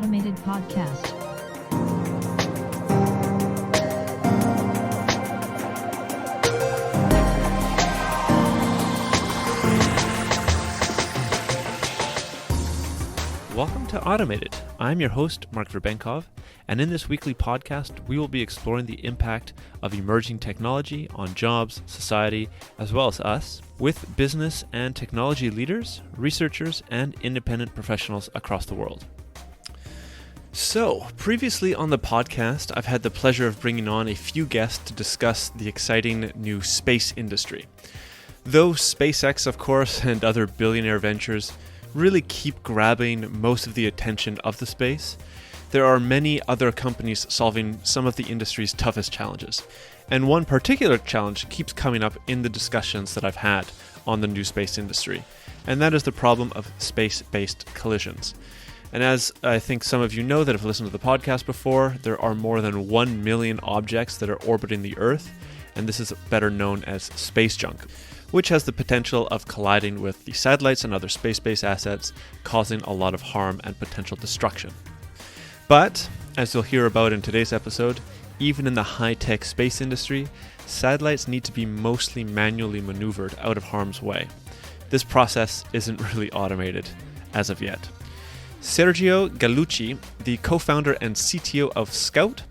Automated Podcast. Welcome to Automated. I'm your host, Mark Verbenkov, and in this weekly podcast, we will be exploring the impact of emerging technology on jobs, society, as well as us, with business and technology leaders, researchers, and independent professionals across the world. So, previously on the podcast, I've had the pleasure of bringing on a few guests to discuss the exciting new space industry. Though SpaceX, of course, and other billionaire ventures really keep grabbing most of the attention of the space, there are many other companies solving some of the industry's toughest challenges. And one particular challenge keeps coming up in the discussions that I've had on the new space industry, and that is the problem of space-based collisions. And as I think some of you know that have listened to the podcast before, there are more than 1 million objects that are orbiting the Earth, and this is better known as space junk, which has the potential of colliding with the satellites and other space-based assets, causing a lot of harm and potential destruction. But, as you'll hear about in today's episode, even in the high-tech space industry, satellites need to be mostly manually maneuvered out of harm's way. This process isn't really automated as of yet. Sergio Gallucci, the co-founder and CTO of Scout,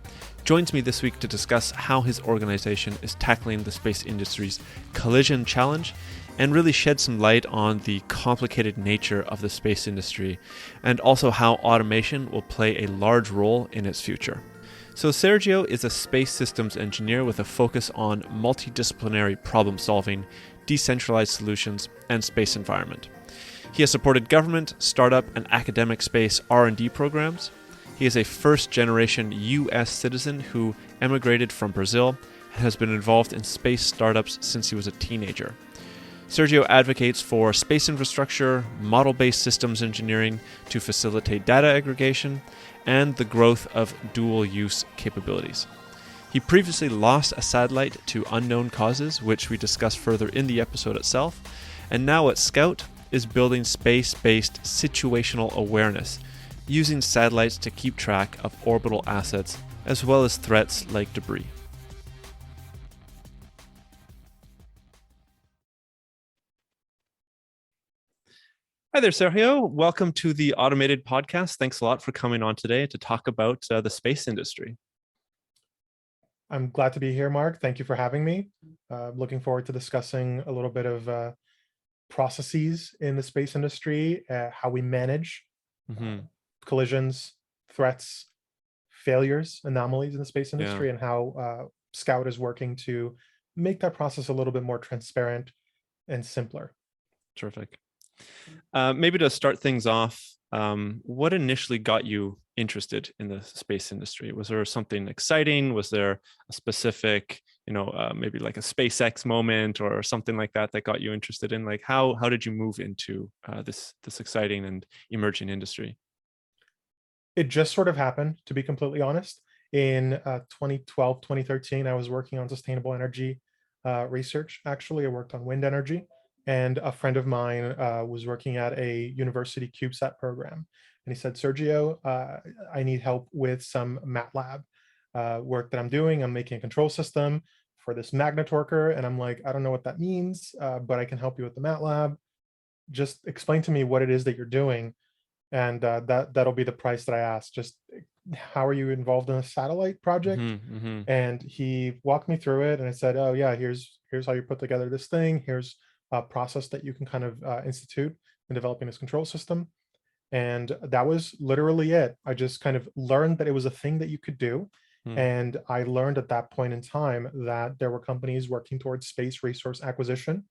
joins me this week to discuss how his organization is tackling the space industry's collision challenge and really shed some light on the complicated nature of the space industry and also how automation will play a large role in its future. So Sergio is a space systems engineer with a focus on multidisciplinary problem solving, decentralized solutions, and space environment. He has supported government, startup, and academic space R&D programs. He is a first-generation U.S. citizen who emigrated from Brazil and has been involved in space startups since he was a teenager. Sergio advocates for space infrastructure, model-based systems engineering to facilitate data aggregation, and the growth of dual-use capabilities. He previously lost a satellite to unknown causes, which we discuss further in the episode itself, and now at Scout is building space-based situational awareness, using satellites to keep track of orbital assets as well as threats like debris. Hi there, Sergio. Welcome to the Automated Podcast. Thanks a lot for coming on today to talk about the space industry. I'm glad to be here, Mark. Thank you for having me. Looking forward to discussing a little bit of processes in the space industry, how we manage collisions, threats, failures, anomalies in the space industry, and how Scout is working to make that process a little bit more transparent and simpler. Terrific. Maybe to start things off, what initially got you interested in the space industry? Was there something exciting? Was there a specific, maybe like a SpaceX moment or something like that that got you interested in? Like, how did you move into this exciting and emerging industry? It just sort of happened, to be completely honest. In 2012, 2013, I was working on sustainable energy research. Actually, I worked on wind energy, and a friend of mine was working at a university CubeSat program. And he said, Sergio, I need help with some MATLAB work that I'm doing. I'm making a control system for this magnet torquer. And I'm like, I don't know what that means, but I can help you with the MATLAB. Just explain to me what it is that you're doing. And that'll be the price that I asked. Just how are you involved in a satellite project? And he walked me through it, and I said, oh yeah, here's how you put together this thing. Here's a process that you can kind of institute in developing this control system. And that was literally it. I just kind of learned that it was a thing that you could do. And I learned at that point in time that there were companies working towards space resource acquisition.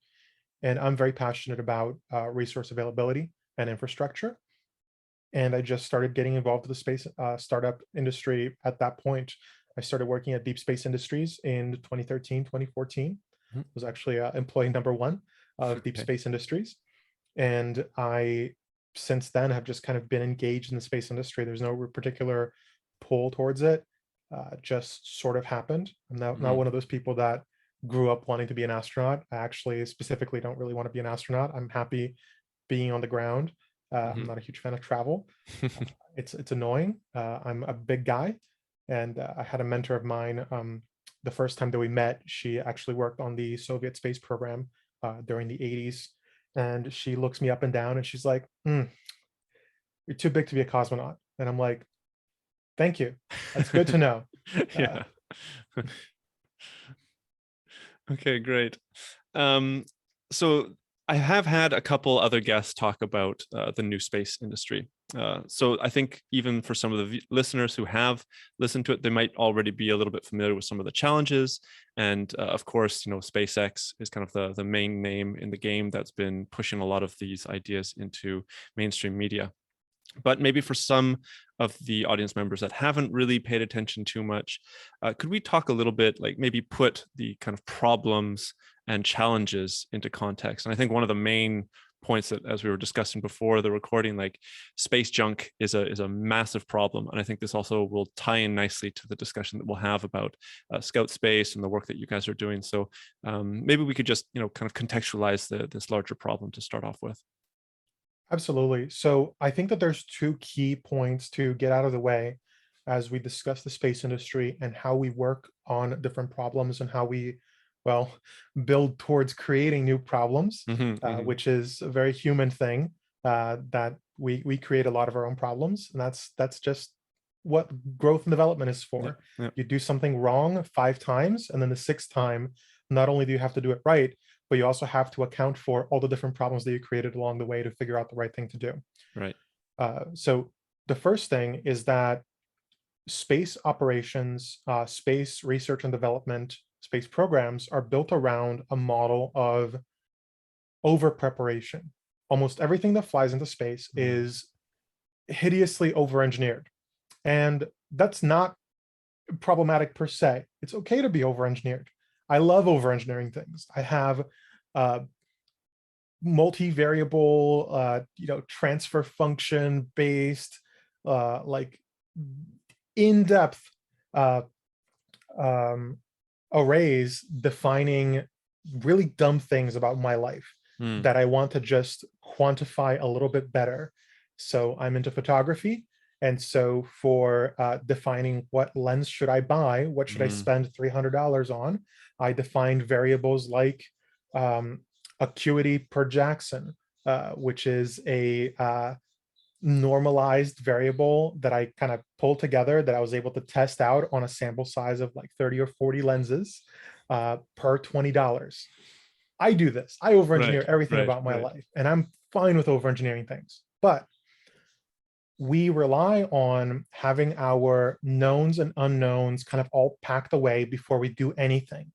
And I'm very passionate about resource availability and infrastructure. And I just started getting involved with the space startup industry at that point. I started working at Deep Space Industries in 2013, 2014. I was actually employee number one of Deep Space Industries. And I, since then, have just kind of been engaged in the space industry. There's no particular pull towards it. Just sort of happened. I'm not one of those people that grew up wanting to be an astronaut. I actually specifically don't really want to be an astronaut. I'm happy being on the ground. I'm not a huge fan of travel. It's annoying. I'm a big guy, and I had a mentor of mine. The first time that we met, she actually worked on the Soviet space program during the 80s, and she looks me up and down, and she's like, "You're too big to be a cosmonaut." And I'm like, "Thank you. That's good to know." Uh, Yeah. Okay, great. Um, so I have had a couple other guests talk about the new space industry. So I think even for some of the listeners who have listened to it, they might already be a little bit familiar with some of the challenges. And of course, SpaceX is kind of the main name in the game that's been pushing a lot of these ideas into mainstream media. But maybe for some of the audience members that haven't really paid attention too much, could we talk a little bit, like maybe put the kind of problems and challenges into context? And I think one of the main points that, as we were discussing before the recording, like space junk is a massive problem. And I think this also will tie in nicely to the discussion that we'll have about Scout Space and the work that you guys are doing. So maybe we could just, kind of contextualize this larger problem to start off with. Absolutely. So I think that there's two key points to get out of the way as we discuss the space industry and how we work on different problems and how we, well, build towards creating new problems, which is a very human thing. That we create a lot of our own problems, and that's just what growth and development is Yeah, for. yeah. You do something wrong 5 times, and then the sixth time, not only do you have to do it right, but you also have to account for all the different problems that you created along the way to figure out the right thing to do. Right. So the first thing is that space operations, space research and development, space programs are built around a model of over preparation. Almost everything that flies into space is hideously over engineered. And that's not problematic per se. It's okay to be over engineered. I love over engineering things. I have uh, multivariable, transfer function based, like in-depth uh, um, arrays defining really dumb things about my life Mm. that I want to just quantify a little bit better. So I'm into photography. And so for defining what lens should I buy, what should I spend $300 on, I defined variables like um, acuity per Jackson, which is a normalized variable that I kind of pulled together that I was able to test out on a sample size of like 30 or 40 lenses per $20. I do this. I over-engineer Right, everything right, about my right. life, and I'm fine with over-engineering things. But we rely on having our knowns and unknowns kind of all packed away before we do anything.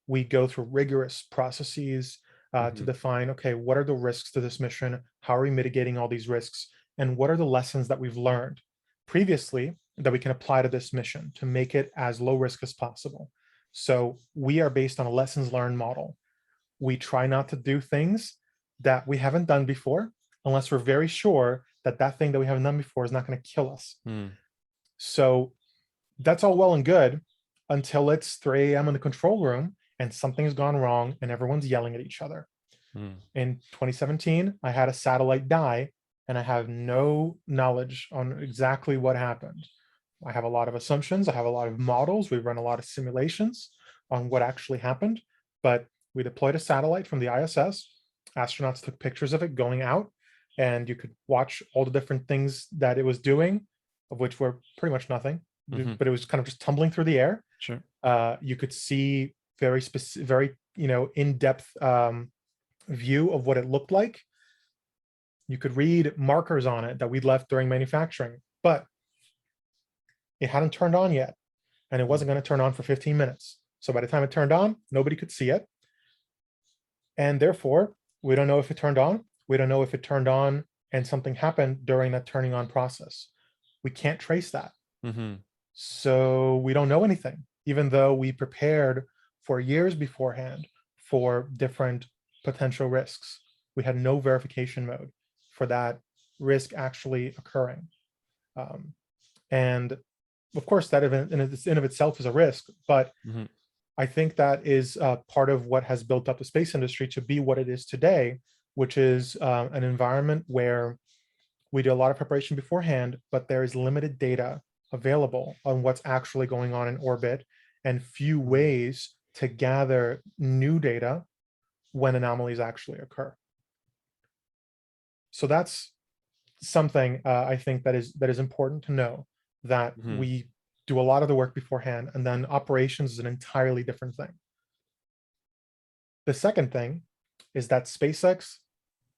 We go through rigorous processes to define, okay, what are the risks to this mission? How are we mitigating all these risks? And what are the lessons that we've learned previously that we can apply to this mission to make it as low risk as possible? So we are based on a lessons learned model. We try not to do things that we haven't done before unless we're very sure that that thing that we haven't done before is not going to kill us. Mm. So that's all well and good until it's 3 a.m. in the control room and something's gone wrong and everyone's yelling at each other. Mm. In 2017, I had a satellite die and I have no knowledge on exactly what happened. I have a lot of assumptions. I have a lot of models. We run a lot of simulations on what actually happened, but we deployed a satellite from the ISS. Astronauts took pictures of it going out, and you could watch all the different things that it was doing, of which were pretty much nothing, but it was kind of just tumbling through the air. Sure. You could see very specific, very in-depth view of what it looked like. You could read markers on it that we'd left during manufacturing, but it hadn't turned on yet, and it wasn't going to turn on for 15 minutes. So by the time it turned on, nobody could see it. And therefore, we don't know if it turned on. We don't know if it turned on and something happened during that turning on process. We can't trace that. So we don't know anything, even though we prepared for years beforehand for different potential risks. We had no verification mode for that risk actually occurring. And of course, that event in of itself is a risk, but I think that is part of what has built up the space industry to be what it is today, which is an environment where We do a lot of preparation beforehand, but there is limited data available on what's actually going on in orbit and few ways to gather new data when anomalies actually occur. So that's something I think that is important to know, that Mm-hmm. we do a lot of the work beforehand, and then operations is an entirely different thing. The second thing is that SpaceX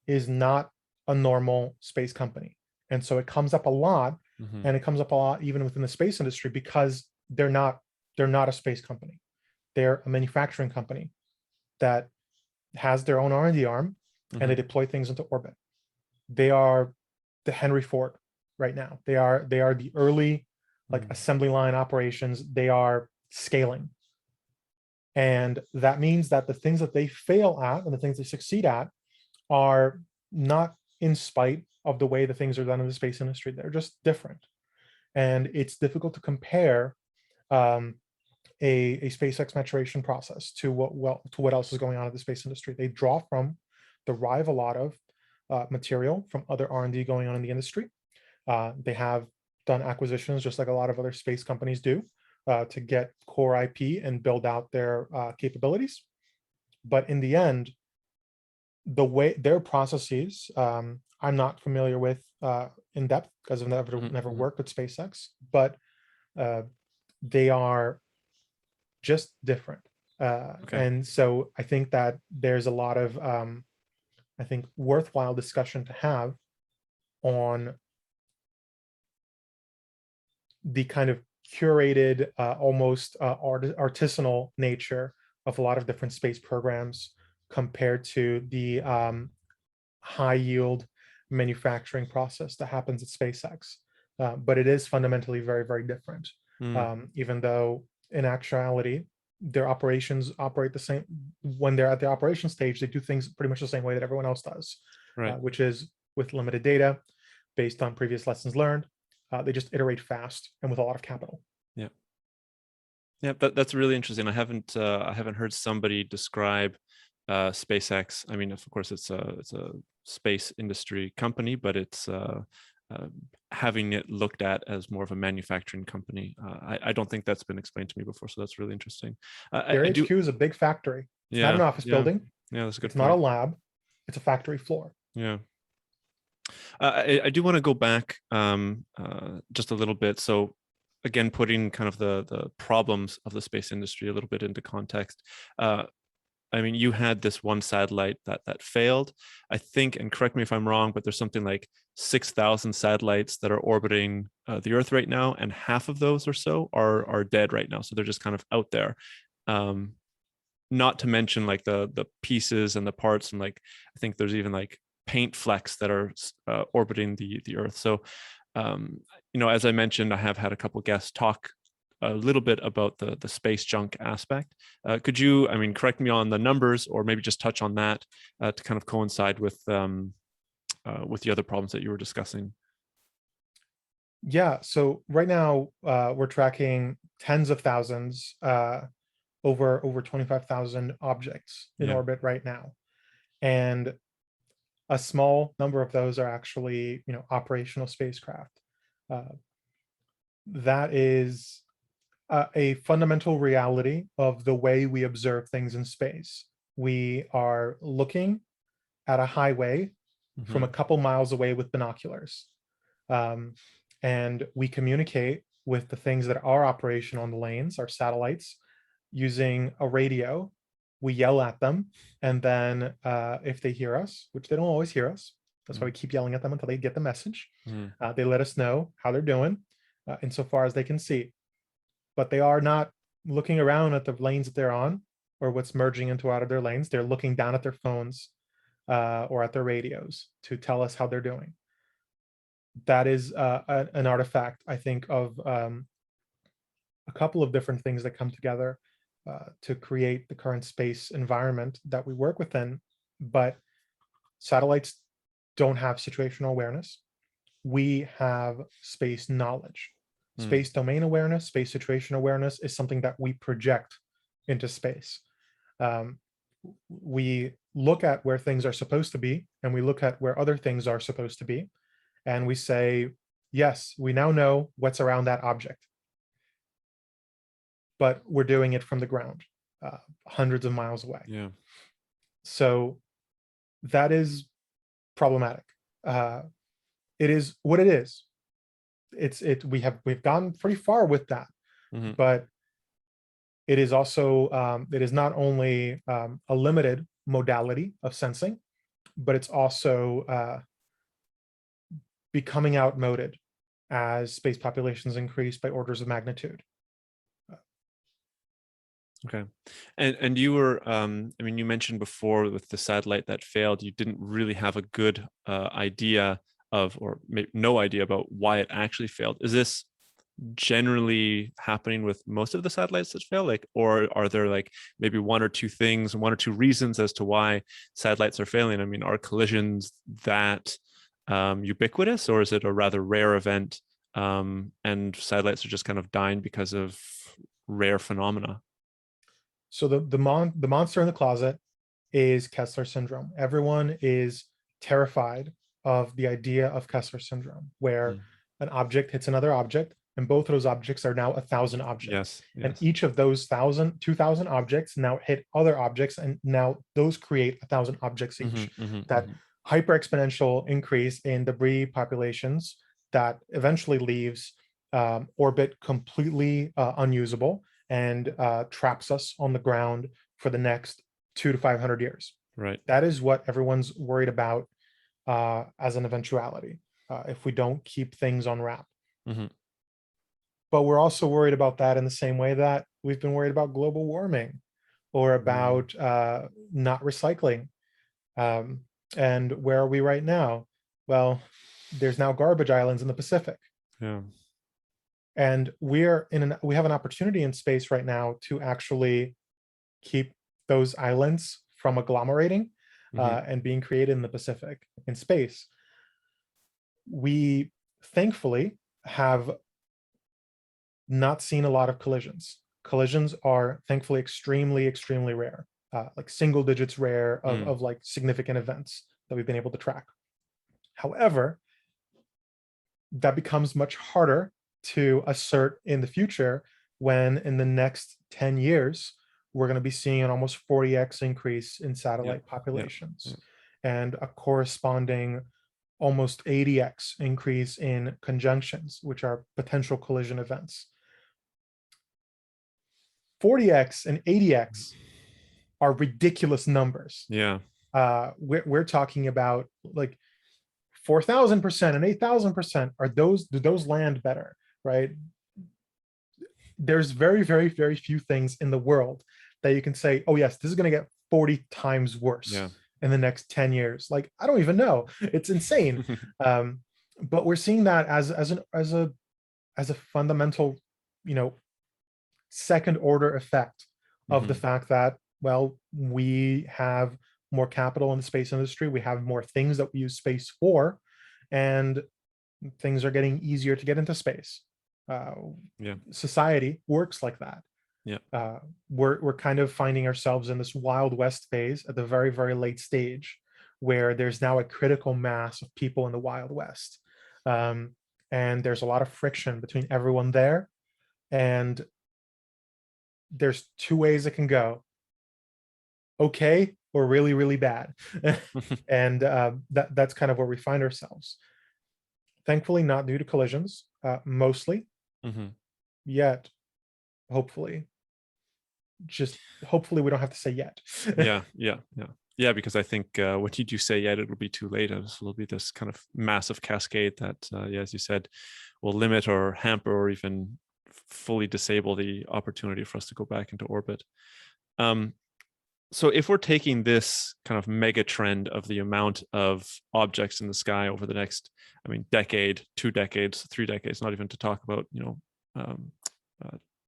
is not a normal space company. And so it comes up a lot, Mm-hmm. and it comes up a lot even within the space industry, because they're not a space company. They're a manufacturing company that has their own R&D arm, and they Mm-hmm. deploy things into orbit. They are the Henry Ford right now. They are the early like assembly line operations. They are scaling. And that means that the things that they fail at and the things they succeed at are not in spite of the way the things are done in the space industry. They're just different. And it's difficult to compare um, a SpaceX maturation process to what else is going on in the space industry. They derive a lot of material from other R&D going on in the industry. They have done acquisitions just like a lot of other space companies do to get core IP and build out their capabilities. But in the end, the way their processes, I'm not familiar with in depth because I've never Mm-hmm. worked with SpaceX, but uh, they are just different. Okay. And so I think that there's a lot of I think worthwhile discussion to have on the kind of curated, almost artisanal nature of a lot of different space programs compared to the high yield manufacturing process that happens at SpaceX. But it is fundamentally very, very different. Mm. Even though in actuality, their operations operate the same. When they're at the operation stage, they do things pretty much the same way that everyone else does, Right. which is with limited data based on previous lessons learned. They just iterate fast and with a lot of capital. Yeah. Yeah, that's really interesting. I haven't heard somebody describe SpaceX. I mean, of course, it's a space industry company, but it's uh, having it looked at as more of a manufacturing company. I don't think that's been explained to me before, so that's really interesting. Their I do. HQ is a big factory. It's not Yeah, an office yeah, building. yeah. That's a good It's not a point. lab. It's a factory floor. Yeah. I do want to go back just a little bit. So again, putting kind of the problems of the space industry a little bit into context. I mean, you had this one satellite that failed, I think, and correct me if I'm wrong, but there's something like 6,000 satellites that are orbiting the Earth right now, and half of those or so are dead right now. So they're just kind of out there. Um, Not to mention like the pieces and the parts, and like I think there's even like paint flecks that are orbiting the Earth. So, um, as I mentioned, I have had a couple guests talk a little bit about the space junk aspect. Could you, I mean, correct me on the numbers, or maybe just touch on that to kind of coincide with the other problems that you were discussing? Yeah. So right now we're tracking tens of thousands, over 25,000 objects in Yeah. orbit right now, and a small number of those are actually operational spacecraft. Uh, that is a fundamental reality of the way we observe things in space. We are looking at a highway from Mm-hmm. a couple miles away with binoculars. Um, and we communicate with the things that are operational on the lanes, our satellites, using a radio. We yell at them, and then if they hear us, which they don't always hear us, that's why we keep yelling at them until they get the message. Mm-hmm. They let us know how they're doing, insofar as they can see. But they are not looking around at the lanes that they're on or what's merging into out of their lanes. They're looking down at their phones or at their radios to tell us how they're doing. That is an artifact, I think, of a couple of different things that come together to create the current space environment that we work within. But satellites don't have situational awareness. We have space knowledge. Space domain awareness, space situation awareness is something that we project into space. Um, we look at where things are supposed to be, and we look at where other things are supposed to be, and we say, yes, we now know what's around that object, but we're doing it from the ground, hundreds of miles away. Yeah. So that is problematic. It is what it is. We've gone pretty far with that, but it is also it is not only a limited modality of sensing, but it's also becoming outmoded as space populations increase by orders of magnitude. Okay. And you were, I mean, you mentioned before with the satellite that failed, you didn't really have a good idea of, or maybe no idea about why it actually failed. Is this generally happening with most of the satellites that fail? Like, or are there like maybe one or two things, one or two reasons as to why satellites are failing? I mean, are collisions that ubiquitous, or is it a rather rare event, and satellites are just kind of dying because of rare phenomena? So the monster in the closet is Kessler syndrome. Everyone is terrified of the idea of Kessler syndrome, where an object hits another object, and both of those objects are now 1,000 objects. Yes. And each of those 2,000 objects now hit other objects, and now those create 1,000 objects each. That hyper exponential increase in debris populations that eventually leaves orbit completely unusable and traps us on the ground for the next 200 to 500 years. Right. That is what everyone's worried about as an eventuality if we don't keep things on wrap. But we're also worried about that in the same way that we've been worried about global warming or about not recycling. And where are we right now? Well, there's now garbage islands in the Pacific. Yeah. And we have an opportunity in space right now to actually keep those islands from agglomerating and being created in the Pacific in space. We thankfully have not seen a lot of collisions. Collisions are thankfully extremely, extremely rare, like single digits rare of like significant events that we've been able to track. However, that becomes much harder to assert in the future when in the next 10 years, we're going to be seeing an almost 40x increase in satellite populations and a corresponding almost 80x increase in conjunctions, which are potential collision events. 40x and 80x are ridiculous numbers. Yeah. We're talking about like 4,000% and 8,000%. Do those land better, right? There's very, very, very few things in the world that you can say, oh yes, this is going to get 40 times worse in the next 10 years. Like, I don't even know. It's insane. But we're seeing that as a fundamental, second order effect of the fact that, well, we have more capital in the space industry. We have more things that we use space for, and things are getting easier to get into space. Society works like that. We're kind of finding ourselves in this Wild West phase at the very, very late stage, where there's now a critical mass of people in the Wild West, and there's a lot of friction between everyone there, and there's two ways it can go: okay or really, really bad. And that's kind of where we find ourselves. Thankfully, not due to collisions, mostly. Yet, hopefully. Just hopefully we don't have to say yet. Yeah, because I think when you do say yet, it'll be too late. It'll be this kind of massive cascade that, as you said, will limit or hamper or even fully disable the opportunity for us to go back into orbit. So if we're taking this kind of mega trend of the amount of objects in the sky over the next, decade, 2 decades, 3 decades, not even to talk about,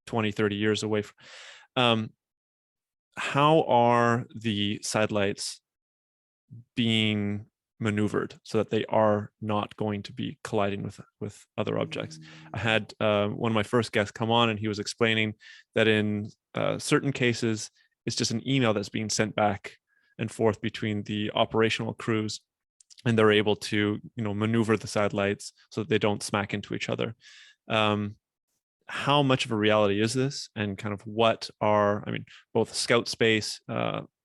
20, 30 years away from, how are the satellites being maneuvered so that they are not going to be colliding with other objects? I had one of my first guests come on, and he was explaining that in certain cases, it's just an email that's being sent back and forth between the operational crews and they're able to, maneuver the satellites so that they don't smack into each other. How much of a reality is this, and kind of what are, both Scout Space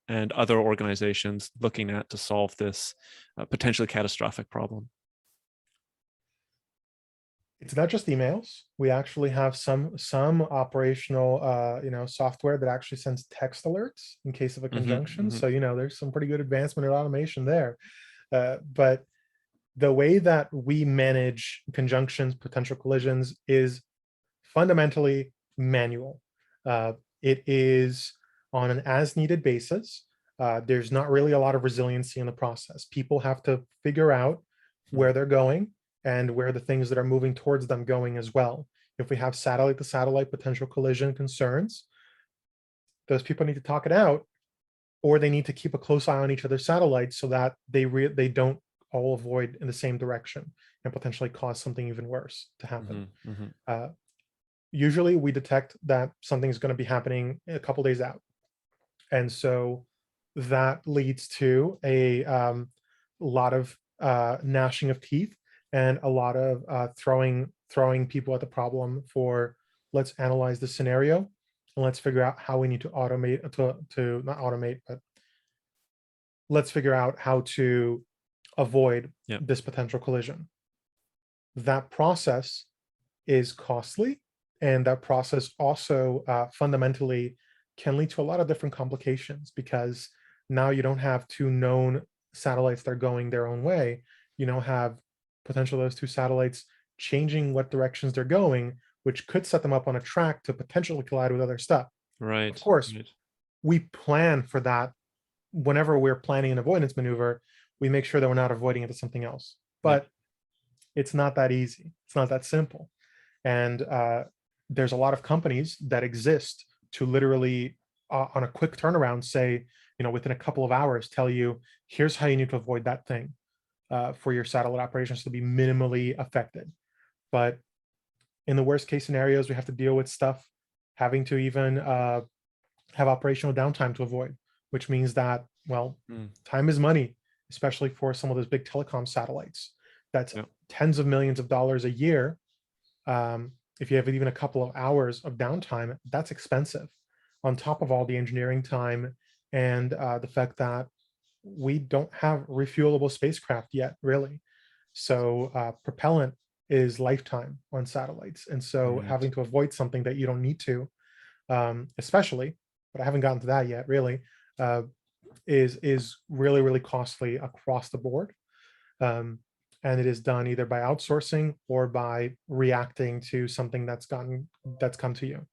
and other organizations looking at to solve this potentially catastrophic problem? It's not just emails. We actually have some operational software that actually sends text alerts in case of a conjunction. So there's some pretty good advancement in automation there. But the way that we manage conjunctions, potential collisions, is fundamentally manual. It is on an as needed basis. There's not really a lot of resiliency in the process. People have to figure out where they're going and where the things that are moving towards them going as well. If we have satellite to satellite potential collision concerns, those people need to talk it out, or they need to keep a close eye on each other's satellites so that they don't all avoid in the same direction and potentially cause something even worse to happen. Usually we detect that something's going to be happening a couple days out. And so that leads to a lot of gnashing of teeth and a lot of throwing people at the problem for, let's analyze the scenario and let's figure out how we need to automate, to not automate, but let's figure out how to avoid this potential collision. That process is costly, and that process also fundamentally can lead to a lot of different complications, because now you don't have two known satellites that are going their own way. You now have potential those two satellites changing what directions they're going, which could set them up on a track to potentially collide with other stuff. Right. Of course, right. we plan for that. Whenever we're planning an avoidance maneuver, we make sure that we're not avoiding into something else. But it's not that easy. It's not that simple. And there's a lot of companies that exist to literally, on a quick turnaround, say, within a couple of hours, tell you, here's how you need to avoid that thing for your satellite operations to be minimally affected. But in the worst case scenarios, we have to deal with stuff having to even have operational downtime to avoid, which means that, time is money, especially for some of those big telecom satellites. That's tens of millions of dollars a year. If you have even a couple of hours of downtime, that's expensive, on top of all the engineering time and the fact that we don't have refuelable spacecraft yet, really. So propellant is lifetime on satellites. And so having to avoid something that you don't need to, especially, but I haven't gotten to that yet, really, is really, really costly across the board. And it is done either by outsourcing or by reacting to something that's come to you.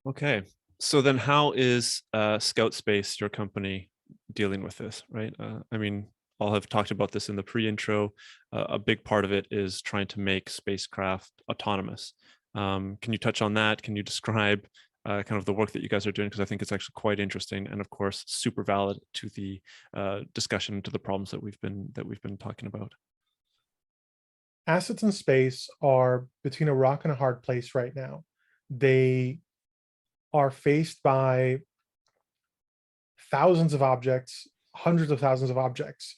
Okay. So then how is Scout Space, your company, dealing with this, right? I'll have talked about this in the pre-intro. A big part of it is trying to make spacecraft autonomous. Can you touch on that? Can you describe kind of the work that you guys are doing? Because I think it's actually quite interesting, and of course, super valid to the discussion, to the problems that we've been talking about. Assets in space are between a rock and a hard place right now. They are faced by thousands of objects, hundreds of thousands of objects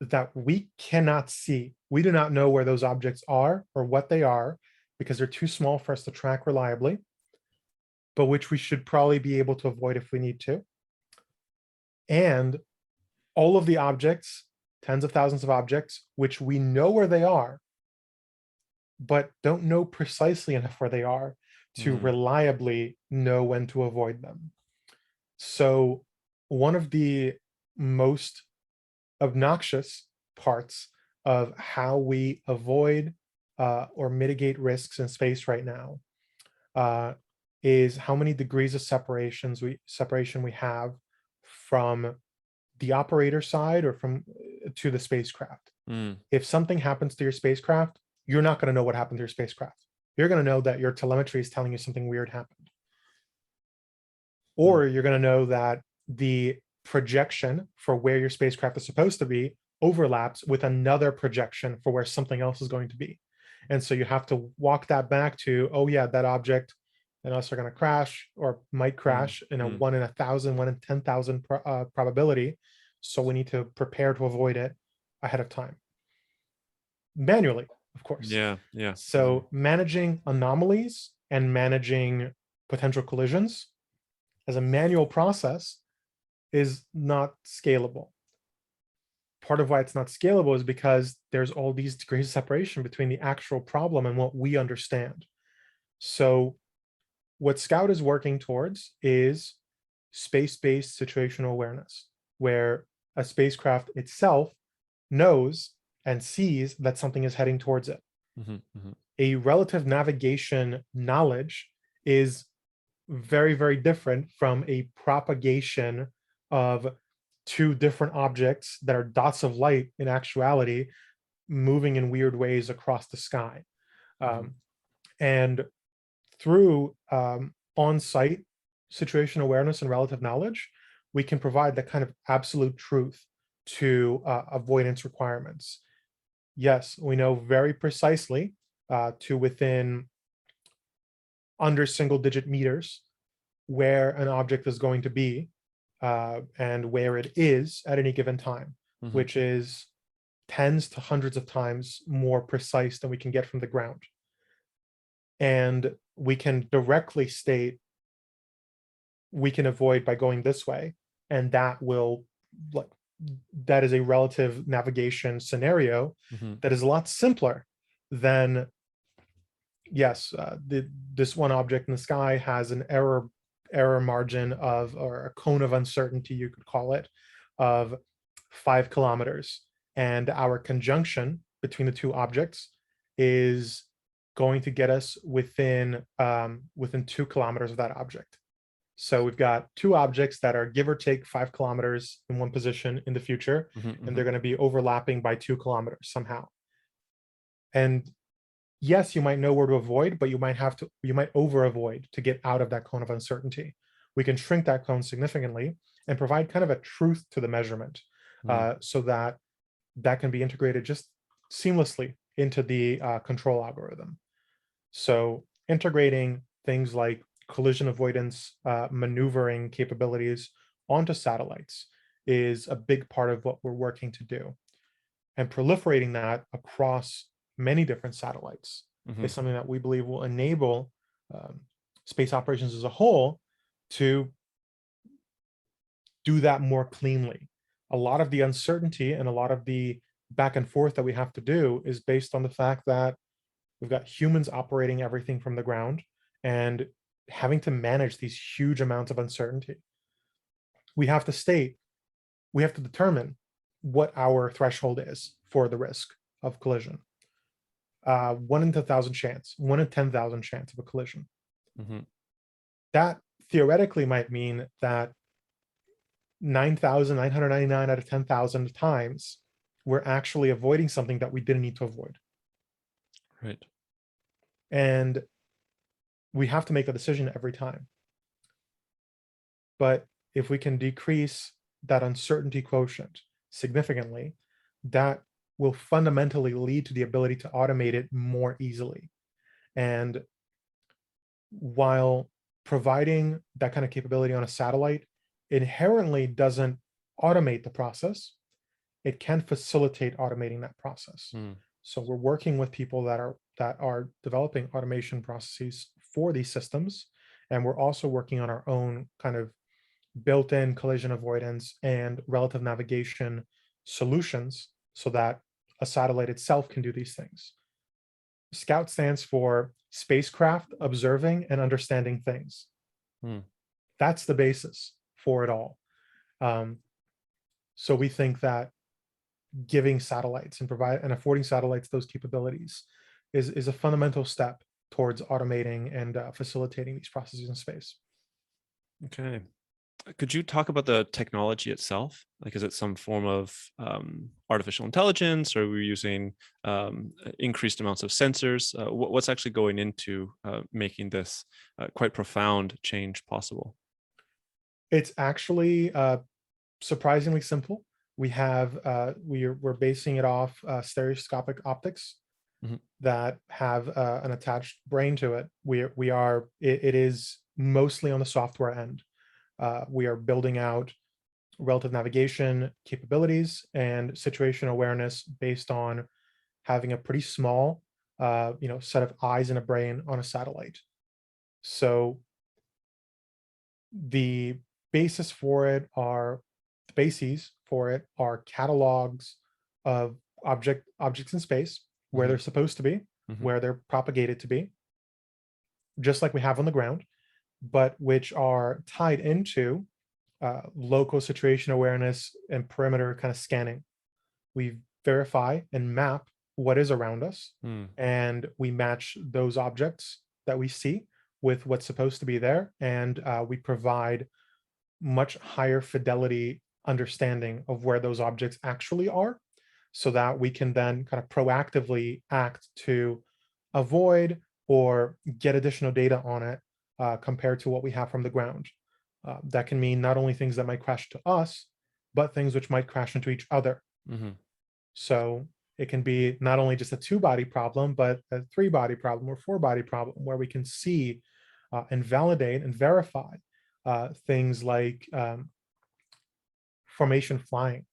that we cannot see. We do not know where those objects are or what they are, because they're too small for us to track reliably, but which we should probably be able to avoid if we need to. And all of the objects, tens of thousands of objects, which we know where they are, but don't know precisely enough where they are to reliably know when to avoid them. So one of the most obnoxious parts of how we avoid or mitigate risks in space right now is how many degrees of separation we have from the operator side or to the spacecraft. If something happens to your spacecraft, you're not going to know what happened to your spacecraft. You're going to know that your telemetry is telling you something weird happened. Or you're going to know that the projection for where your spacecraft is supposed to be overlaps with another projection for where something else is going to be. And so you have to walk that back to, oh yeah, that object and us are going to crash or might crash in a 1 in 1,000, 1 in 10,000 probability. so we need to prepare to avoid it ahead of time. Manually, of course. Yeah, yeah. So managing anomalies and managing potential collisions as a manual process is not scalable. Part of why it's not scalable is because there's all these degrees of separation between the actual problem and what we understand. So what Scout is working towards is space-based situational awareness, where a spacecraft itself knows and sees that something is heading towards it. Hmm. Hmm. A relative navigation knowledge is very, very different from a propagation of two different objects that are dots of light in actuality moving in weird ways across the sky. Hmm. And through on-site situation awareness and relative knowledge, we can provide that kind of absolute truth to avoidance requirements. Yes, we know very precisely to within under single-digit meters where an object is going to be and where it is at any given time, Hmm. which is tens to hundreds of times more precise than we can get from the ground. And we can directly state we can avoid by going this way, and that will, like, that is a relative navigation scenario Hmm. that is a lot simpler than, yes, this one object in the sky has an error margin of, or a cone of uncertainty, you could call it, of 5 kilometers, and our conjunction between the two objects is going to get us within 2 kilometers of that object. So we've got two objects that are give or take 5 kilometers in one position in the future, Hmm. and Hmm. they're going to be overlapping by 2 kilometers somehow. And yes, you might know where to avoid, but you might over avoid to get out of that cone of uncertainty. We can shrink that cone significantly and provide kind of a truth to the measurement, so that that can be integrated just seamlessly into the control algorithm. So integrating things like collision avoidance maneuvering capabilities onto satellites is a big part of what we're working to do. And proliferating that across many different satellites Hmm. is something that we believe will enable um, space operations as a whole to do that more cleanly. A lot of the uncertainty and a lot of the back and forth that we have to do is based on the fact that we've got humans operating everything from the ground and having to manage these huge amounts of uncertainty. We have to state, we have to determine what our threshold is for the risk of collision. 1 in 1,000 chance, 1 in 10,000 chance of a collision. Hmm. That theoretically might mean that 9,999 out of 10,000 times, we're actually avoiding something that we didn't need to avoid. Right. And we have to make a decision every time. But if we can decrease that uncertainty quotient significantly, that will fundamentally lead to the ability to automate it more easily. And while providing that kind of capability on a satellite inherently doesn't automate the process, it can facilitate automating that process. Mm. So we're working with people that are developing automation processes for these systems, and we're also working on our own kind of built-in collision avoidance and relative navigation solutions so that a satellite itself can do these things. Scout stands for spacecraft observing and understanding things. Mm. That's the basis for it all. Um, so we think that giving satellites and affording satellites those capabilities is a fundamental step towards automating and facilitating these processes in space. Okay. Could you talk about the technology itself? Like, is it some form of artificial intelligence, or are we using increased amounts of sensors? What's actually going into making this quite profound change possible? It's actually surprisingly simple. We're basing it off stereoscopic optics Hmm. that have an attached brain to it. It is mostly on the software end. We are building out relative navigation capabilities and situational awareness based on having a pretty small, set of eyes and a brain on a satellite. So the basis for it are the bases for it are catalogs of objects in space, where Hmm. they're supposed to be, Hmm. where they're propagated to be, just like we have on the ground, but which are tied into local situation awareness and perimeter kind of scanning. We verify and map what is around us, Mm. and we match those objects that we see with what's supposed to be there, and we provide much higher fidelity understanding of where those objects actually are, so that we can then kind of proactively act to avoid or get additional data on it, compared to what we have from the ground. That can mean not only things that might crash to us, but things which might crash into each other. Hmm. So it can be not only just a two-body problem, but a three-body problem or four-body problem, where we can see and validate and verify things like formation flying,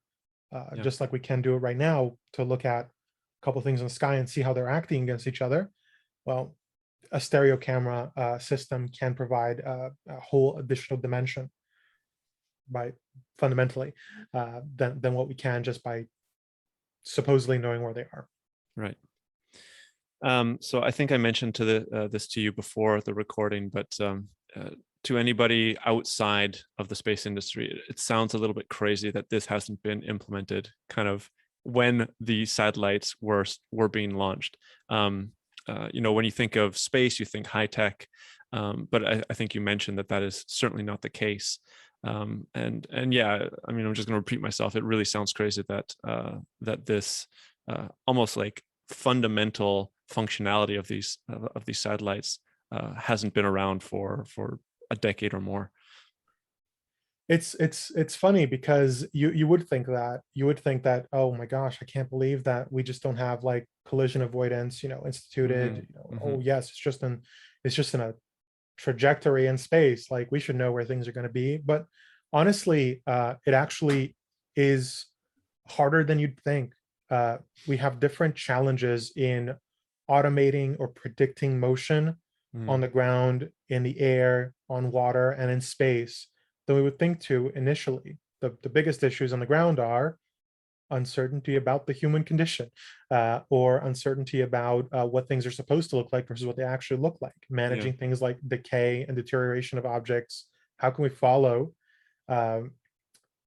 Yeah. just like we can do it right now to look at a couple things in the sky and see how they're acting against each other. Well, a stereo camera system can provide a whole additional dimension by fundamentally than what we can just by supposedly knowing where they are. Right. So I think I mentioned this to you before the recording, but to anybody outside of the space industry, it sounds a little bit crazy that this hasn't been implemented kind of when the satellites were being launched. When you think of space, you think high tech, but I think you mentioned that is certainly not the case. And yeah, I mean, I'm just going to repeat myself. It really sounds crazy that this almost like fundamental functionality of these satellites hasn't been around for a decade or more. It's funny because you would think that, oh my gosh, I can't believe that we just don't have like collision avoidance instituted. Hmm. Hmm. Oh yes, it's just in a trajectory in space, like we should know where things are going to be. But honestly, it actually is harder than you'd think. We have different challenges in automating or predicting motion on Mm. the ground, in the air, on water, and in space than we would think to initially. The biggest issues on the ground are uncertainty about the human condition, or uncertainty about what things are supposed to look like versus what they actually look like, Yeah. managing things like decay and deterioration of objects. How can we follow um,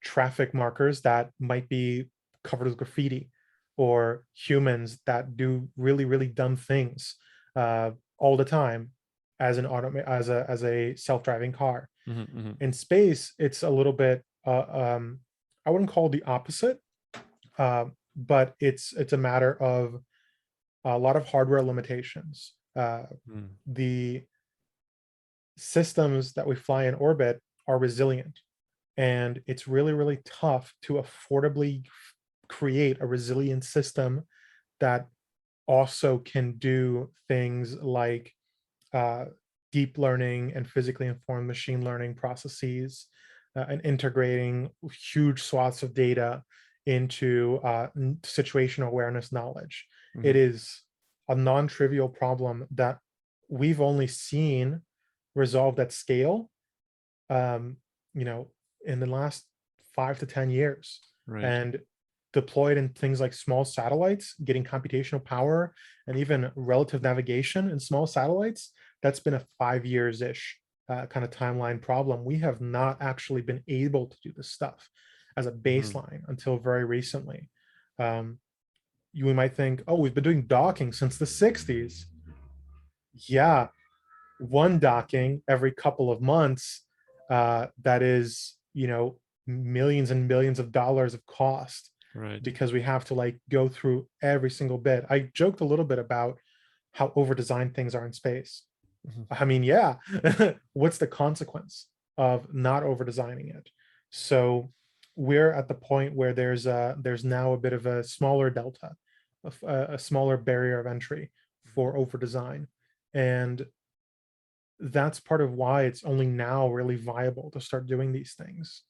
traffic markers that might be covered with graffiti, or humans that do really really dumb things all the time as an as a self-driving car? Hmm. Hmm. In space it's a little bit I wouldn't call it the opposite, but it's a matter of a lot of hardware limitations. Mm. The systems that we fly in orbit are resilient, and it's really really tough to affordably create a resilient system that also can do things like uh, deep learning and physically informed machine learning processes, and integrating huge swaths of data into situational awareness knowledge. It Hmm. is a non-trivial problem that we've only seen resolved at scale, um, you know, in the last 5 to 10 years, Right. and deployed in things like small satellites, getting computational power and even relative navigation in small satellites. That's been a 5 years ish kind of timeline problem. We have not actually been able to do this stuff as a Hmm. baseline until very recently. Um, you might think, oh, we've been doing docking since the 60s. Yeah, one docking every couple of months, that is millions and millions of dollars of cost, Right. because we have to like go through every single bit. I joked a little bit about how over designed things are in space. Hmm. I mean, yeah. What's the consequence of not over designing it? So we're at the point where there's now a bit of a smaller delta, a smaller barrier of entry for over design, and that's part of why it's only now really viable to start doing these things.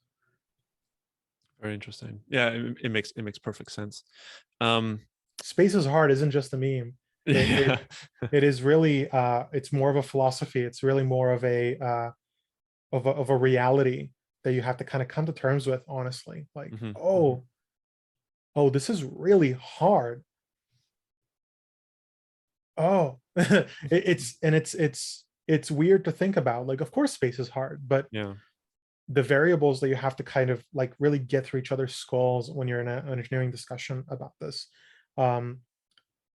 Very interesting. Yeah, it makes perfect sense. Um, Space is hard isn't just a meme. It yeah. it, it is really it's more of a philosophy. It's really more of a reality that you have to kind of come to terms with, honestly. Like, Hmm. Hmm. oh, this is really hard. Oh, it's weird to think about. Like, of course, space is hard, but Yeah. the variables that you have to kind of like really get through each other's skulls when you're in an engineering discussion about this, um,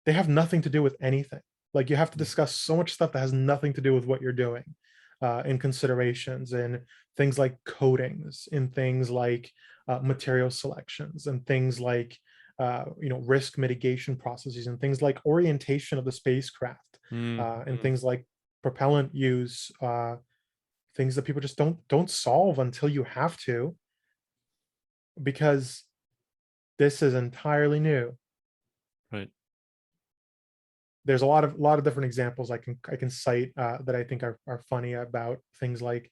they have nothing to do with anything. Like, you have to discuss so much stuff that has nothing to do with what you're doing, in considerations, in things like coatings, in things like material selections, and things like risk mitigation processes, and things like orientation of the spacecraft, and Mm-hmm. things like propellant use, things that people just don't solve until you have to, because this is entirely new. Right. There's a lot of different examples I can cite, that I think are funny, about things like,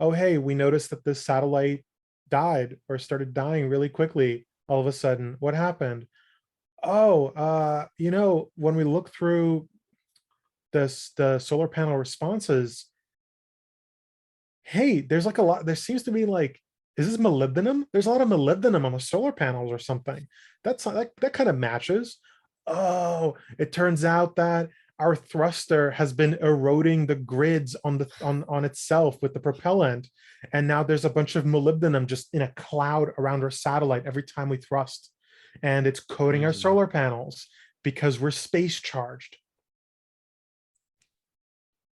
oh, hey, we noticed that this satellite died or started dying really quickly all of a sudden. What happened? Oh, when we look through the solar panel responses, hey, there's like a lot, there seems to be like, is this molybdenum? There's a lot of molybdenum on the solar panels or something. That kind of matches. Oh, it turns out that our thruster has been eroding the grids on itself with the propellant, and now there's a bunch of molybdenum just in a cloud around our satellite every time we thrust, and it's coating our Crazy. solar panels because we're space charged.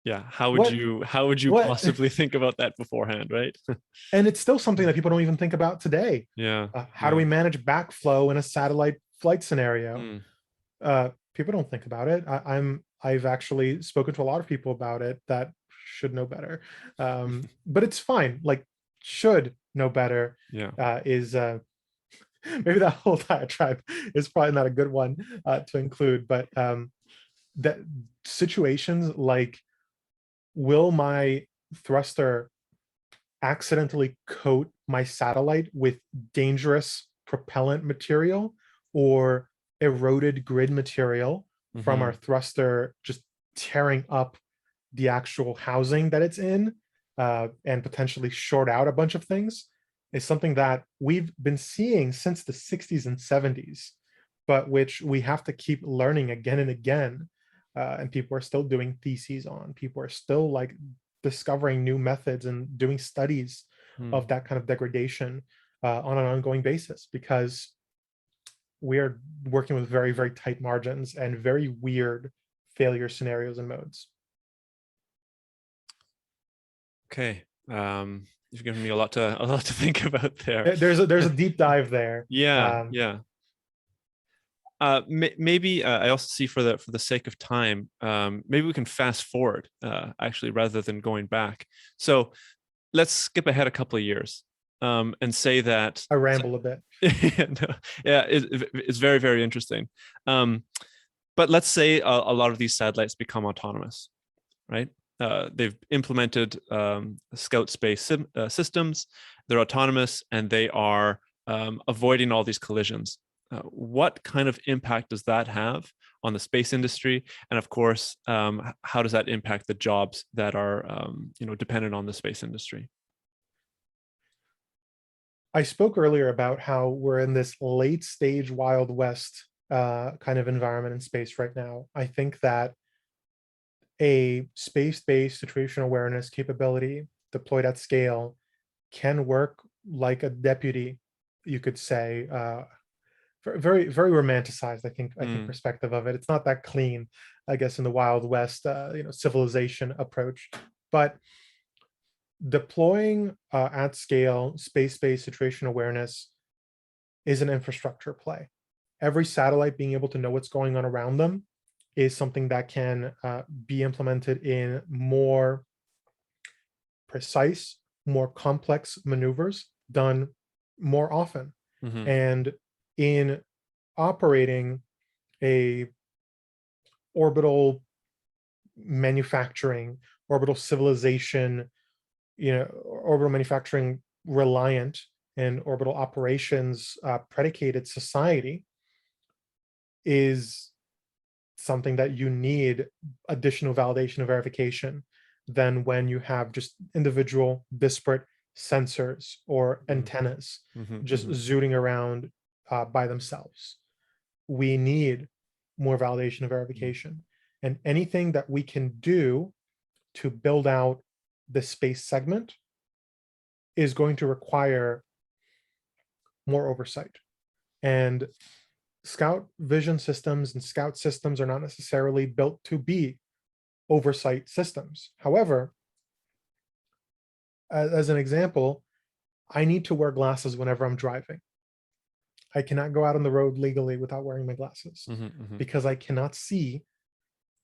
Yeah. What how would you what possibly think about that beforehand, right? And it's still something that people don't even think about today. Yeah. How do Yeah. we manage backflow in a satellite flight scenario? Mm. People don't think about it. I've actually spoken to a lot of people about it that should know better, but it's fine. Like, should know better Yeah. is maybe that whole diatribe is probably not a good one to include, but that situations like, will my thruster accidentally coat my satellite with dangerous propellant material or eroded grid material from our Hmm. thruster, just tearing up the actual housing that it's in, and potentially short out a bunch of things, is something that we've been seeing since the 60s and 70s, but which we have to keep learning again and again. And people are still doing theses on, people are still like discovering new methods and doing studies Mm. of that kind of degradation, on an ongoing basis, because we are working with very, very tight margins and very weird failure scenarios and modes. Okay. You've given me a lot to think about there. There's a deep dive there. Yeah. Yeah. Maybe I also see for the sake of time, maybe we can fast forward, actually, rather than going back. So let's skip ahead a couple of years, and say that. I ramble a bit. Yeah, no, yeah, it's very, very interesting. Um, but let's say a lot of these satellites become autonomous, right? They've implemented Scout space systems. They're autonomous and they are avoiding all these collisions. What kind of impact does that have on the space industry? And of course, how does that impact the jobs that are dependent on the space industry? I spoke earlier about how we're in this late stage Wild West kind of environment in space right now. I think that a space-based situational awareness capability deployed at scale can work like a deputy, you could say. Very, very romanticized, I think Mm, perspective of it. It's not that clean, I guess, in the Wild West, civilization approach. But deploying at scale space-based situational awareness is an infrastructure play. Every satellite being able to know what's going on around them is something that can be implemented in more precise, more complex maneuvers done more often. hmm. And in operating a orbital manufacturing, orbital civilization, orbital manufacturing reliant and orbital operations predicated society is something that you need additional validation and verification than when you have just individual disparate sensors or antennas just zooting around by themselves. We need more validation and verification. And anything that we can do to build out the space segment is going to require more oversight. And Scout vision systems and Scout systems are not necessarily built to be oversight systems. However, as an example, I need to wear glasses whenever I'm driving. I cannot go out on the road legally without wearing my glasses because I cannot see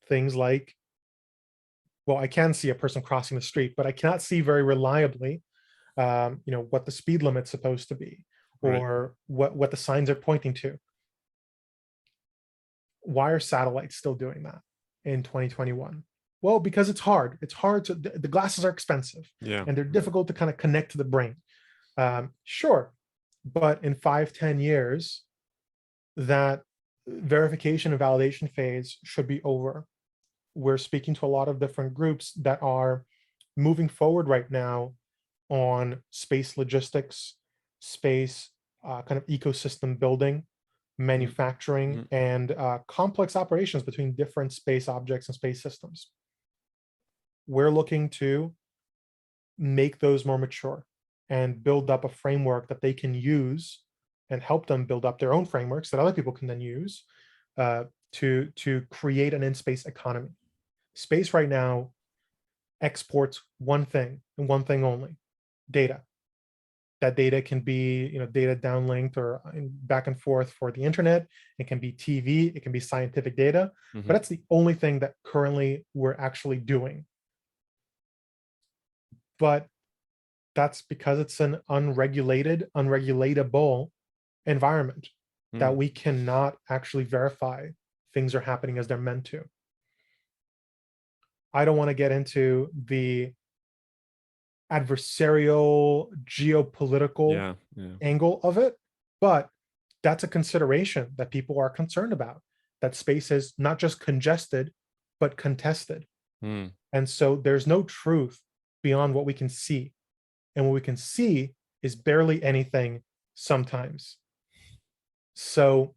things like, well, I can see a person crossing the street, but I cannot see very reliably, what the speed limit's supposed to be, or what the signs are pointing to. Why are satellites still doing that in 2021? Well, because it's hard. It's hard to, the glasses are expensive and they're difficult to kind of connect to the brain. Sure. But in 5-10 years, that verification and validation phase should be over. We're speaking to a lot of different groups that are moving forward right now on space logistics, space kind of ecosystem building, manufacturing, and complex operations between different space objects and space systems. We're looking to make those more mature and build up a framework that they can use and help them build up their own frameworks that other people can then use to create an in-space economy. Space right now exports one thing and one thing only: data. That data can be, data downlinked or back and forth for the internet. It can be TV, it can be scientific data, but that's the only thing that currently we're actually doing. But that's because it's an unregulatable environment that we cannot actually verify things are happening as they're meant to. I don't want to get into the adversarial geopolitical angle of it, but that's a consideration that people are concerned about, that space is not just congested but contested. And so there's no truth beyond what we can see, and what we can see is barely anything sometimes. So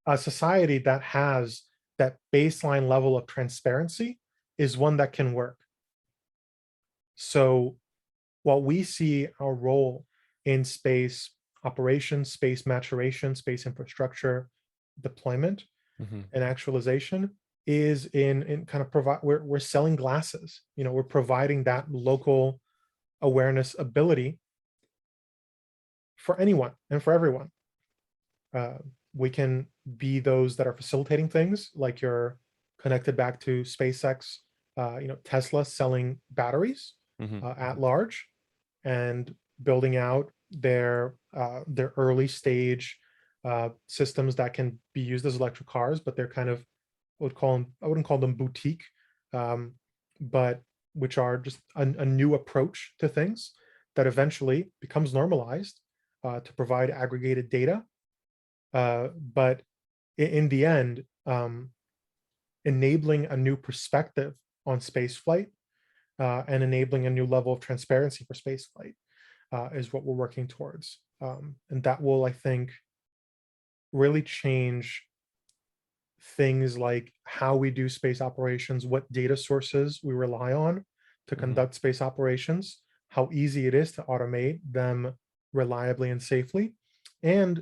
a society that has that baseline level of transparency is one that can work. So while we see our role in space operations, space maturation, space infrastructure deployment, and actualization is in kind of provide, we're selling glasses. We're providing that local awareness ability for anyone and for everyone. We can be those that are facilitating things, like you're connected back to SpaceX, Tesla selling batteries at large and building out their early stage systems that can be used as electric cars, but they're kind of, I wouldn't call them boutique, but which are just a new approach to things that eventually becomes normalized to provide aggregated data. But in the end, enabling a new perspective on spaceflight and enabling a new level of transparency for spaceflight is what we're working towards. And that will, I think, really change things like how we do space operations, what data sources we rely on to conduct space operations, how easy it is to automate them reliably and safely, and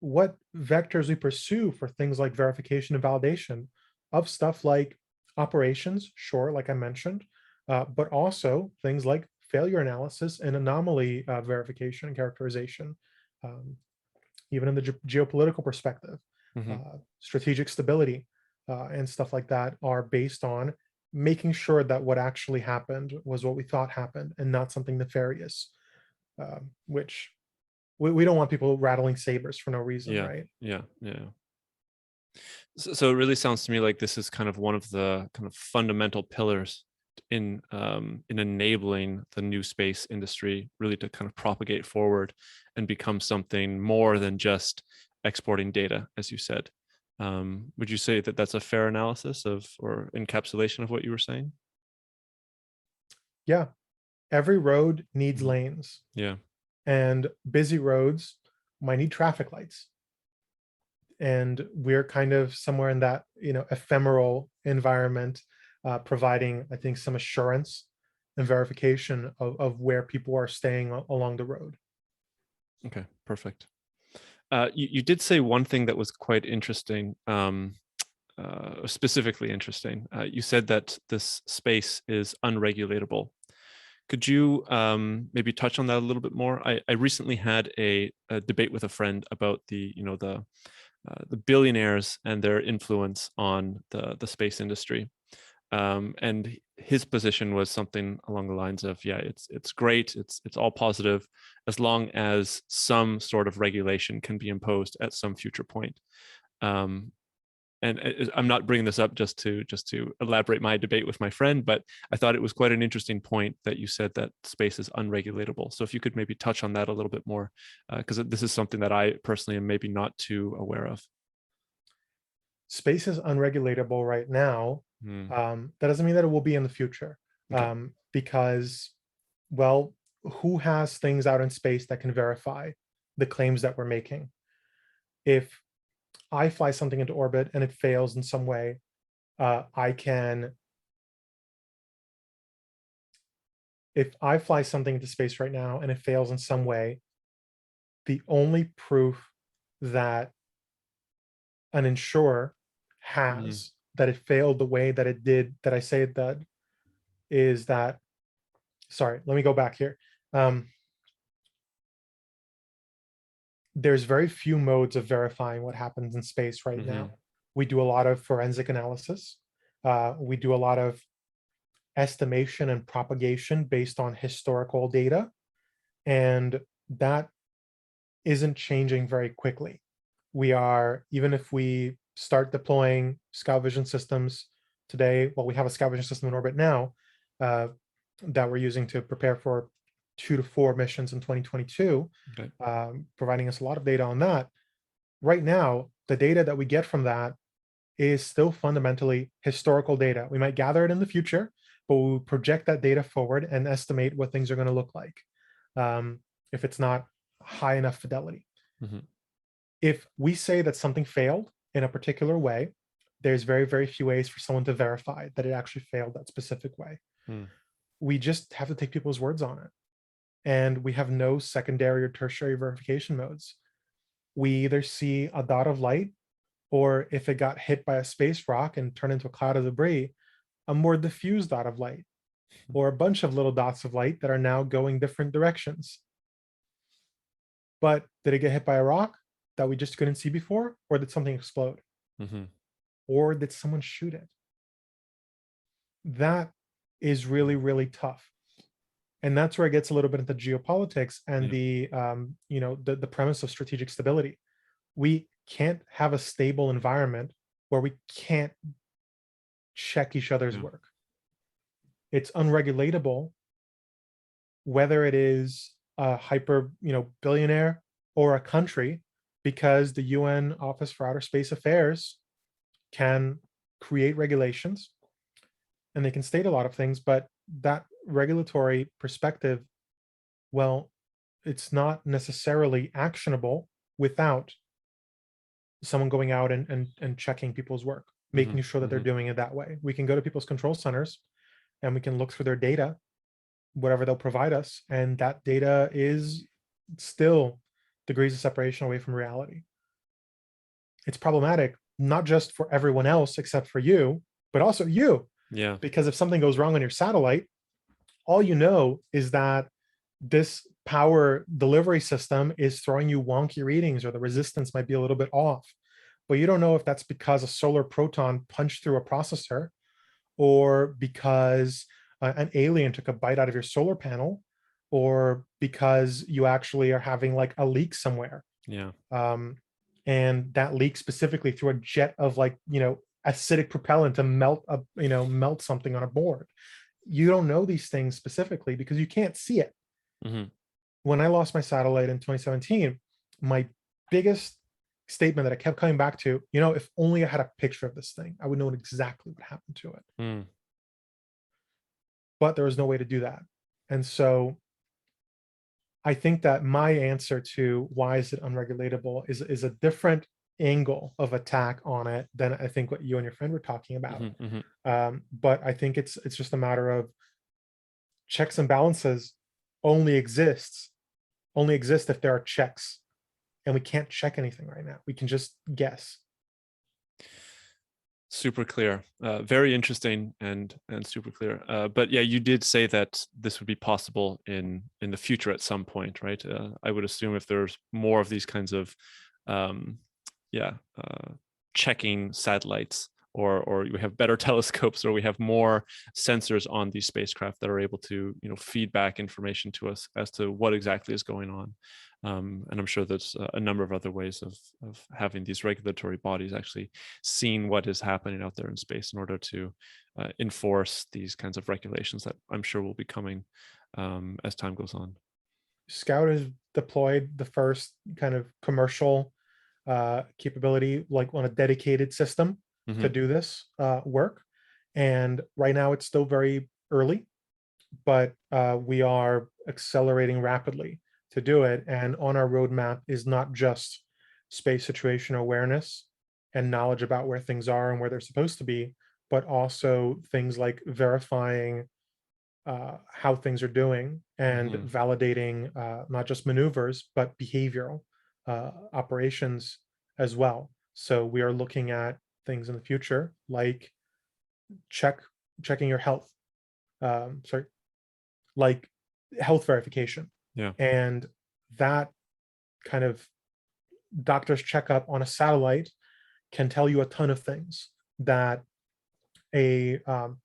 what vectors we pursue for things like verification and validation of stuff like operations, sure, like I mentioned, but also things like failure analysis and anomaly verification and characterization, even in the geopolitical perspective. Strategic stability and stuff like that are based on making sure that what actually happened was what we thought happened and not something nefarious, which we don't want people rattling sabers for no reason, right? Yeah. So it really sounds to me like this is kind of one of the kind of fundamental pillars in enabling the new space industry really to kind of propagate forward and become something more than just exporting data, as you said. Would you say that that's a fair analysis of or encapsulation of what you were saying? Yeah, every road needs Mhm. lanes, Yeah. and busy roads might need traffic lights. And we're kind of somewhere in that, ephemeral environment, providing, I think, some assurance and verification of where people are staying along the road. Okay. Perfect. You did say one thing that was quite interesting, specifically interesting. You said that this space is unregulatable. Could you maybe touch on that a little bit more? I recently had a debate with a friend about the billionaires and their influence on the space industry. And his position was something along the lines of, yeah, it's great, it's all positive, as long as some sort of regulation can be imposed at some future point. Um, and I'm not bringing this up just to elaborate my debate with my friend, but I thought it was quite an interesting point that you said that space is unregulatable. So if you could maybe touch on that a little bit more, because this is something that I personally am maybe not too aware of. Space is unregulatable right now. Mm, That doesn't mean that it will be in the future, okay. because, well, who has things out in space that can verify the claims that we're making? If I fly something into orbit and it fails in some way, I can, if I fly something into space right now and it fails in some way, the only proof that an insurer Mm, has that it failed the way that it did, that I say that, is that, sorry, let me go back here. Um, there's very few modes of verifying what happens in space right mm-hmm, now. We do a lot of forensic analysis. We do a lot of estimation and propagation based on historical data. And that isn't changing very quickly. We are, even if we start deploying scout vision systems today, well, we have a scout vision system in orbit now, uh, that we're using to prepare for 2 to 4 missions in 2022, okay. providing us a lot of data on that. Right now, the data that we get from that is still fundamentally historical data. We might gather it in the future, but we'll project that data forward and estimate what things are going to look like, if it's not high enough fidelity. Mm-hmm, If we say that something failed in a particular way, there's very, very few ways for someone to verify that it actually failed that specific way. mm, We just have to take people's words on it. And we have no secondary or tertiary verification modes. We either see a dot of light, or if it got hit by a space rock and turned into a cloud of debris, a more diffuse dot of light, or a bunch of little dots of light that are now going different directions. But did it get hit by a rock that we just couldn't see before? Or did something explode? mm-hmm, Or did someone shoot it? That is really, really tough. And that's where it gets a little bit into geopolitics and yeah, the premise of strategic stability. We can't have a stable environment where we can't check each other's yeah, work. It's unregulatable, whether it is a hyper, billionaire or a country, because the UN Office for Outer Space Affairs can create regulations and they can state a lot of things, but that regulatory perspective, well, it's not necessarily actionable without someone going out and checking people's work, mm-hmm, making sure that they're mm-hmm, doing it that way. We can go to people's control centers and we can look through their data, whatever they'll provide us, and that data is still degrees of separation away from reality. It's problematic, not just for everyone else except for you, but also you, yeah, because if something goes wrong on your satellite, all you know is that this power delivery system is throwing you wonky readings, or the resistance might be a little bit off. But you don't know if that's because a solar proton punched through a processor, or because an alien took a bite out of your solar panel, or because you actually are having like a leak somewhere. yeah, Um, and that leak specifically through a jet of, like, acidic propellant to melt something on a board. you don't know these things specifically because you can't see it. Hmm. When I lost my satellite in 2017, my biggest statement that I kept coming back to, if only I had a picture of this thing, I would know exactly what happened to it. Mm. But there was no way to do that. And so I think that my answer to why is it unregulatable is a different angle of attack on it than I think what you and your friend were talking about. Hmm. Hmm. But I think it's just a matter of checks and balances only exists only exist if there are checks, and we can't check anything right now. We can just guess. Super clear. Very interesting and super clear. But yeah, you did say that this would be possible in the future at some point, right? I would assume if there's more of these kinds of um, yeah, checking satellites, or we have better telescopes, or we have more sensors on these spacecraft that are able to, feed back information to us as to what exactly is going on. And I'm sure there's a number of other ways of having these regulatory bodies actually seeing what is happening out there in space in order to enforce these kinds of regulations that I'm sure will be coming as time goes on. Scout has deployed the first kind of commercial capability, like on a dedicated system to Hmm. do this work. And right now it's still very early, but we are accelerating rapidly to do it. And on our roadmap is not just space situational awareness and knowledge about where things are and where they're supposed to be, but also things like verifying how things are doing and Hmm. validating not just maneuvers, but behavioral operations as well. So we are looking at things in the future like checking your health, sorry, like health verification. Yeah. And that kind of doctor's checkup on a satellite can tell you a ton of things that a, um,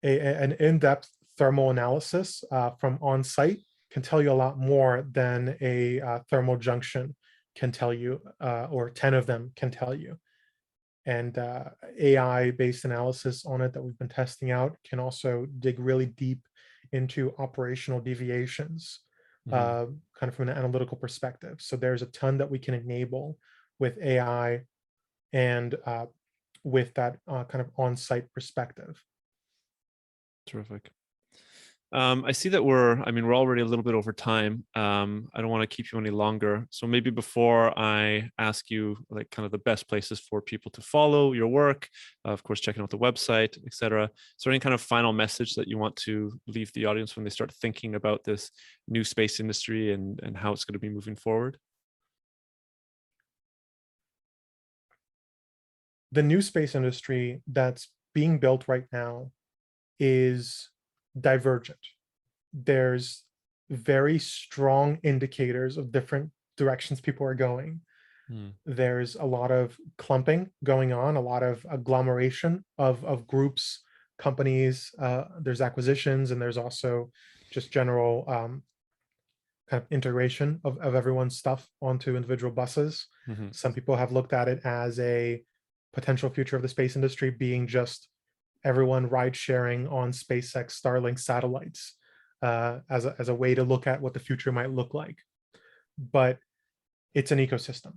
an in-depth thermal analysis from on-site can tell you a lot more than a thermal junction can tell you, or 10 of them can tell you. And AI-based analysis on it that we've been testing out can also dig really deep into operational deviations, Hmm. kind of from an analytical perspective. So there's a ton that we can enable with AI and with that kind of on-site perspective. Terrific. I see that we're already a little bit over time. I don't want to keep you any longer. So maybe before I ask you like kind of the best places for people to follow your work, of course, checking out the website, etc. Is there any kind of final message that you want to leave the audience when they start thinking about this new space industry and how it's going to be moving forward? The new space industry that's being built right now is divergent. There's very strong indicators of different directions people are going. Mm. There's a lot of clumping going on, a lot of agglomeration of groups, companies. There's acquisitions, and there's also just general kind of integration of everyone's stuff onto individual buses. Hmm. Some people have looked at it as a potential future of the space industry being just everyone ride sharing on SpaceX Starlink satellites as a way to look at what the future might look like. But it's an ecosystem.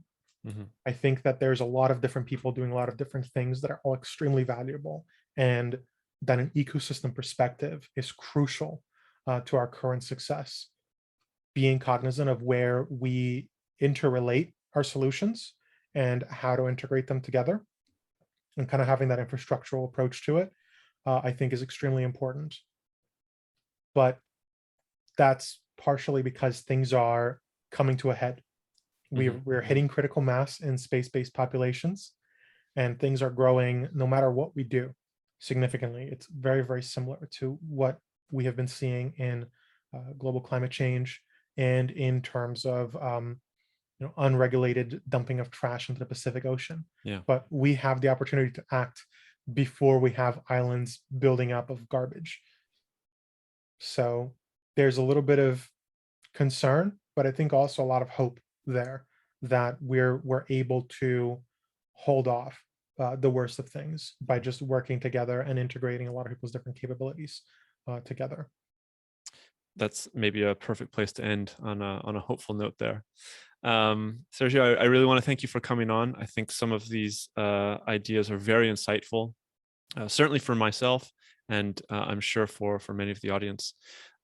Hmm. I think that there's a lot of different people doing a lot of different things that are all extremely valuable, and that an ecosystem perspective is crucial to our current success. Being cognizant of where we interrelate our solutions and how to integrate them together, and kind of having that infrastructural approach to it, I think is extremely important. But that's partially because things are coming to a head. Hmm. We're Hmm. hitting critical mass in space-based populations, and things are growing no matter what we do significantly. It's very, very similar to what we have been seeing in global climate change and in terms of unregulated dumping of trash into the Pacific Ocean. Yeah. But we have the opportunity to act before we have islands building up of garbage. So there's a little bit of concern, but I think also a lot of hope there that we're able to hold off the worst of things by just working together and integrating a lot of people's different capabilities together. That's maybe a perfect place to end on a hopeful note there. Sergio, I really want to thank you for coming on. I think some of these ideas are very insightful, certainly for myself, and I'm sure for many of the audience.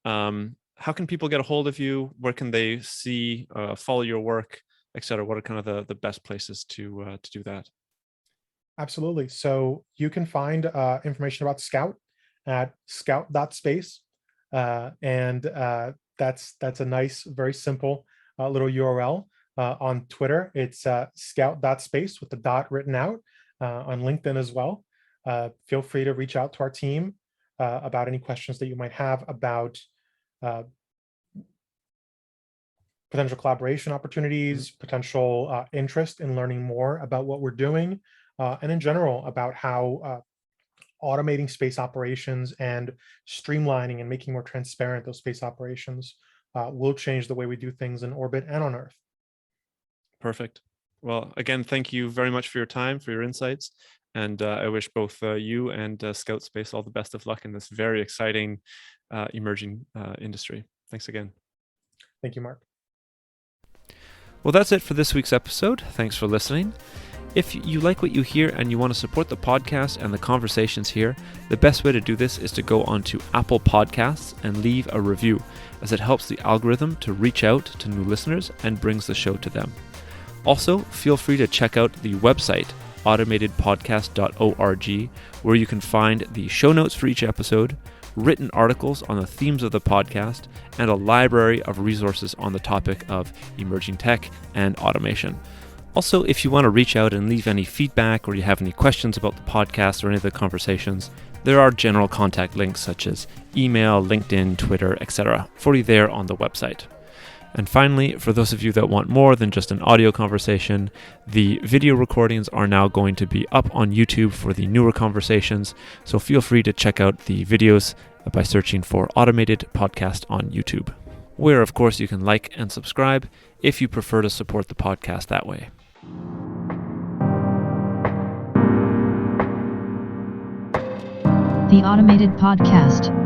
How can people get a hold of you? Where can they see, follow your work, etc.? What are kind of the best places to do that? Absolutely. So you can find information about Scout at scout.space. That's a nice, very simple little URL. On Twitter, it's scout.space with the dot written out. On LinkedIn as well. Feel free to reach out to our team about any questions that you might have about potential collaboration opportunities, potential interest in learning more about what we're doing, and in general about how automating space operations and streamlining and making more transparent those space operations will change the way we do things in orbit and on Earth. Perfect. Well, again, thank you very much for your time, for your insights. And I wish both you and Scout Space all the best of luck in this very exciting emerging industry. Thanks again. Thank you, Mark. Well, that's it for this week's episode. Thanks for listening. If you like what you hear and you want to support the podcast and the conversations here, the best way to do this is to go onto Apple Podcasts and leave a review, as it helps the algorithm to reach out to new listeners and brings the show to them. Also, feel free to check out the website, automatedpodcast.org, where you can find the show notes for each episode, written articles on the themes of the podcast, and a library of resources on the topic of emerging tech and automation. Also, if you want to reach out and leave any feedback or you have any questions about the podcast or any of the conversations, there are general contact links such as email, LinkedIn, Twitter, etc. for you there on the website. And finally, for those of you that want more than just an audio conversation, the video recordings are now going to be up on YouTube for the newer conversations, so feel free to check out the videos by searching for Automated Podcast on YouTube, where of course you can like and subscribe if you prefer to support the podcast that way. The Automated Podcast.